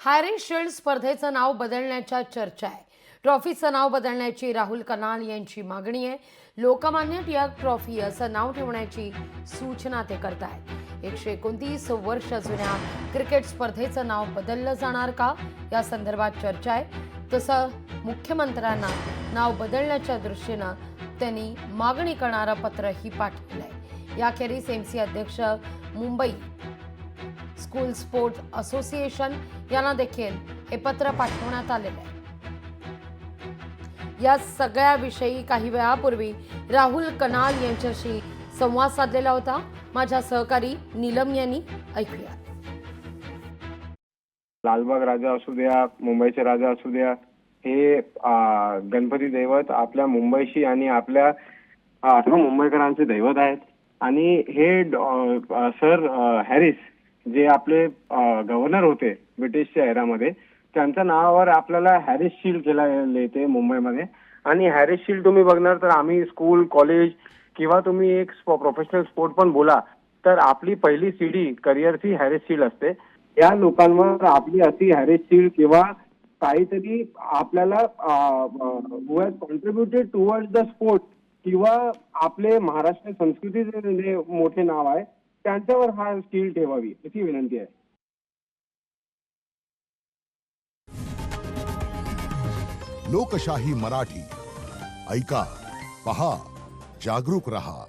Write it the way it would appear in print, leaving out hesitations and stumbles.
Harris shield स्पर्धेचं नाव बदलण्याच्या चर्चा आहे. ट्रॉफीचं नाव बदलण्याची राहुल कनाल यांची मागणी आहे. लोकमान्य टिळक ट्रॉफी असं नाव ठेवण्याची सूचना ते करतायत. 129 वर्ष जुन्या क्रिकेट स्पर्धेचं नाव बदललं जाणार का, या संदर्भात चर्चा आहे. तसं मुख्यमंत्र्यांना नाव बदलण्याच्या दृष्टीनं त्यांनी मागणी करणारं पत्रही पाठवलंय. याखेरीज एमसी अध्यक्ष मुंबई स्कूल स्पोर्ट असोसिएशन यांना देखील हे पत्र पाठवण्यात आलेले आहे. या सगळ्याविषयी काही वेळापूर्वी राहुल कनाल यांच्याशी संवाद साधलेला होता माझ्या सहकारी नीलम यांनी. ऐकूया. लालबाग राजा असू द्या, मुंबईचे राजा असू द्या, हे गणपती दैवत आपल्या मुंबईशी आणि आपल्या मुंबईकरांचे दैवत आहेत. आणि हे सर हॅरिस जे आपले गव्हर्नर होते ब्रिटिशच्या एरामध्ये, त्यांच्या नावावर आपल्याला हॅरिस शील्ड केला येते मुंबईमध्ये. आणि हॅरिस शील्ड तुम्ही बघणार तर आम्ही स्कूल, कॉलेज किंवा तुम्ही एक प्रोफेशनल स्पोर्ट पण बोला तर आपली पहिली सीडी करिअरची हॅरिस शील्ड असते. या लोकांवर आपली अशी हॅरिस शील्ड किंवा काहीतरी आपल्याला who has contributed towards the sport किंवा आपले महाराष्ट्र संस्कृतीचे जे मोठे नाव आहे त्यांच्यावर हा शील्ड ठेवावी अशी विनंती आहे. लोकशाही मराठी ऐका, पहा, जागरूक रहा.